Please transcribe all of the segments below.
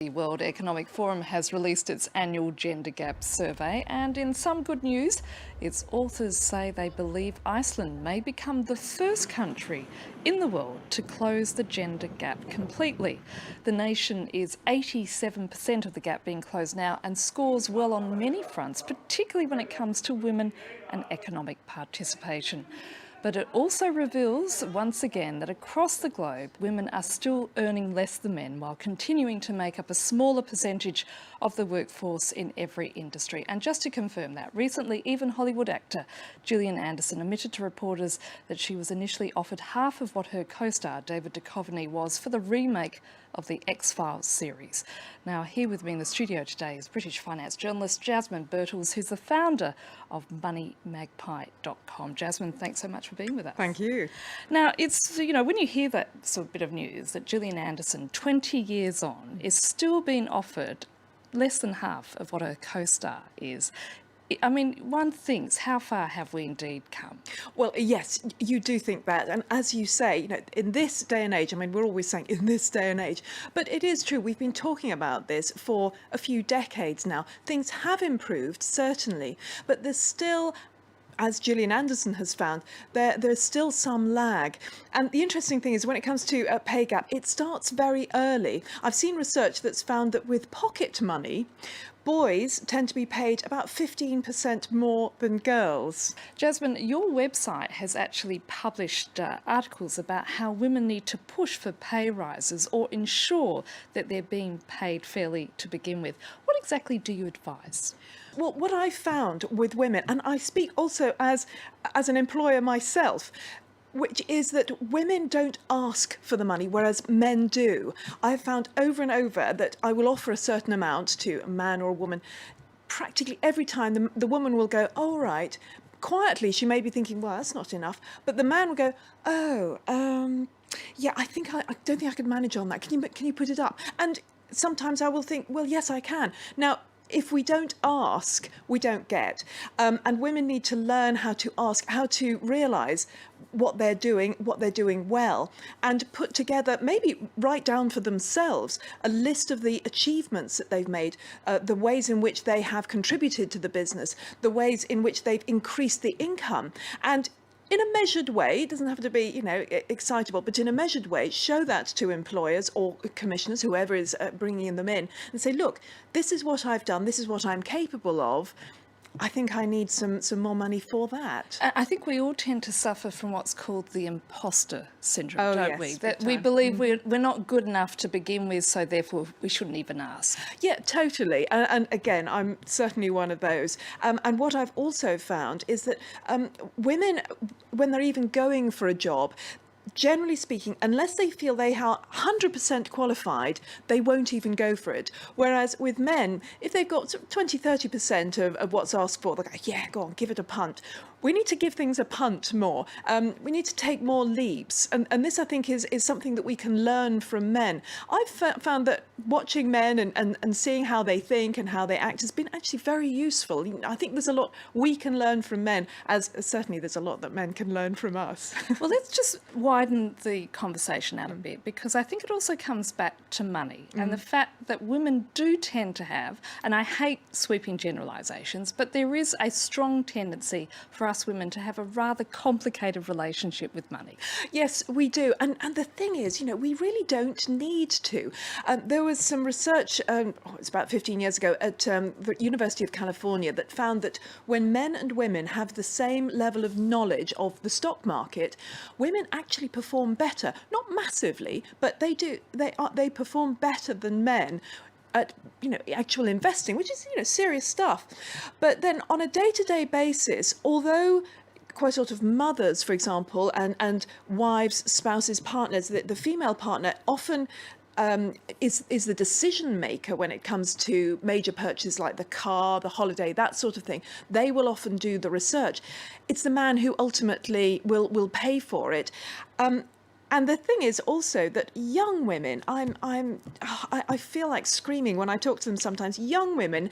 The World Economic Forum has released its annual gender gap survey, and in some good news, its authors say they believe Iceland may become the first country in the world to close the gender gap completely. The nation is 87% of the gap being closed now and scores well on many fronts, particularly when it comes to women and economic participation. But it also reveals, once again, that across the globe, women are still earning less than men while continuing to make up a smaller percentage of the workforce in every industry. And just to confirm that, recently even Hollywood actor Gillian Anderson admitted to reporters that she was initially offered half of what her co-star David Duchovny was for the remake of the X-Files series. Now, here with me in the studio today is British finance journalist Jasmine, who's the founder of MoneyMagpie.com. Jasmine, thanks so much for being with us. Thank you. Now, it's, when you hear that sort of bit of news, that Gillian Anderson, 20 years on, is still being offered less than half of what her co-star is. I mean, one thinks, how far have we indeed come? Well, yes, you do think that. And as you say, in this day and age, I mean, we're always saying in this day and age, but it is true. We've been talking about this for a few decades now. Things have improved, certainly, but there's still, as Gillian Anderson has found, there's still some lag. And the interesting thing is when it comes to a pay gap, it starts very early. I've seen research that's found that with pocket money, boys tend to be paid about 15% more than girls. Jasmine, your website has actually published articles about how women need to push for pay rises or ensure that they're being paid fairly to begin with. What exactly do you advise? Well, what I found with women, and I speak also as an employer myself, which is that women don't ask for the money, whereas men do. I've found over and over that I will offer a certain amount to a man or a woman. Practically every time the woman will go, "All right." Quietly, she may be thinking, "Well, that's not enough." But the man will go, "Oh, yeah, I don't think I could manage on that. Can you put it up?" And sometimes I will think, "Well, yes, I can." Now, if we don't ask, we don't get. And women need to learn how to ask, how to realise what they're doing well, and put together, maybe write down for themselves a list of the achievements that they've made, the ways in which they have contributed to the business, the ways in which they've increased the income. And in a measured way, it doesn't have to be, excitable, but in a measured way, show that to employers or commissioners, whoever is bringing them in, and say, "Look, this is what I've done, this is what I'm capable of. I think I need some more money for that." I think we all tend to suffer from what's called the imposter syndrome, don't yes, we? big That we time. believe we're not good enough to begin with, so therefore we shouldn't even ask. Yeah, totally. And again, I'm certainly one of those. And what I've also found is that women, when they're even going for a job, generally speaking, unless they feel they are 100% qualified, they won't even go for it. Whereas with men, if they've got 20, 30% of what's asked for, they'll go, "Yeah, go on, give it a punt." We need to give things a punt more. We need to take more leaps. And this, I think, is something that we can learn from men. I've found that watching men and seeing how they think and how they act has been actually very useful. I think there's a lot we can learn from men, as certainly there's a lot that men can learn from us. Well, let's just widen the conversation out a bit, because I think it also comes back to money and the fact that women do tend to have, and I hate sweeping generalisations, but there is a strong tendency for us women to have a rather complicated relationship with money. Yes, we do. And the thing is, we really don't need to. There was some research, it's about 15 years ago, at the University of California that found that when men and women have the same level of knowledge of the stock market, women actually perform better. Not massively, but they do. They perform better than men at actual investing, which is serious stuff. But then on a day-to-day basis, although quite a lot of mothers, for example, and wives, spouses, partners, the female partner often is the decision maker when it comes to major purchases like the car, the holiday, that sort of thing. They will often do the research. It's the man who ultimately will pay for it. And the thing is also that young women, I feel like screaming when I talk to them sometimes. Young women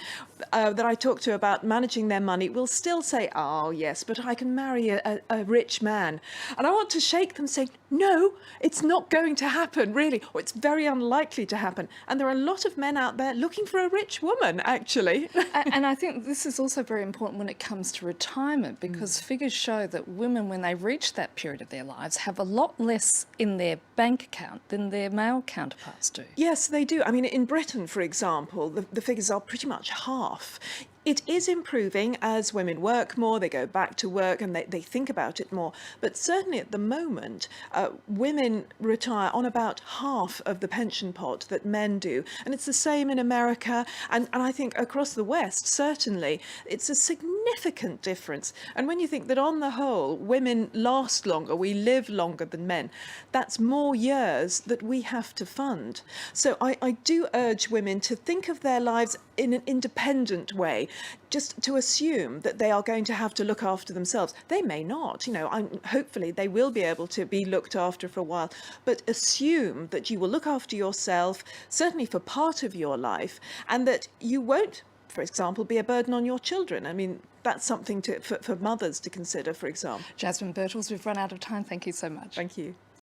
that I talk to about managing their money will still say, "Oh yes, but I can marry a rich man," and I want to shake them, saying, "No, it's not going to happen, really, or it's very unlikely to happen." And there are a lot of men out there looking for a rich woman, actually. And I think this is also very important when it comes to retirement, because figures show that women, when they reach that period of their lives, have a lot less in their bank account than their male counterparts do. Yes, they do. I mean, in Britain, for example, the figures are pretty much half. It is improving as women work more, they go back to work, and they think about it more. But certainly at the moment, women retire on about half of the pension pot that men do. And it's the same in America, and I think across the West, certainly, it's a significant difference. And when you think that on the whole, women last longer, we live longer than men, that's more years that we have to fund. So I do urge women to think of their lives in an independent way, just to assume that they are going to have to look after themselves. They may not, hopefully they will be able to be looked after for a while, but assume that you will look after yourself, certainly for part of your life, and that you won't, for example, be a burden on your children. I mean, that's something for mothers to consider, for example. Jasmine Birtles, we've run out of time. Thank you so much. Thank you.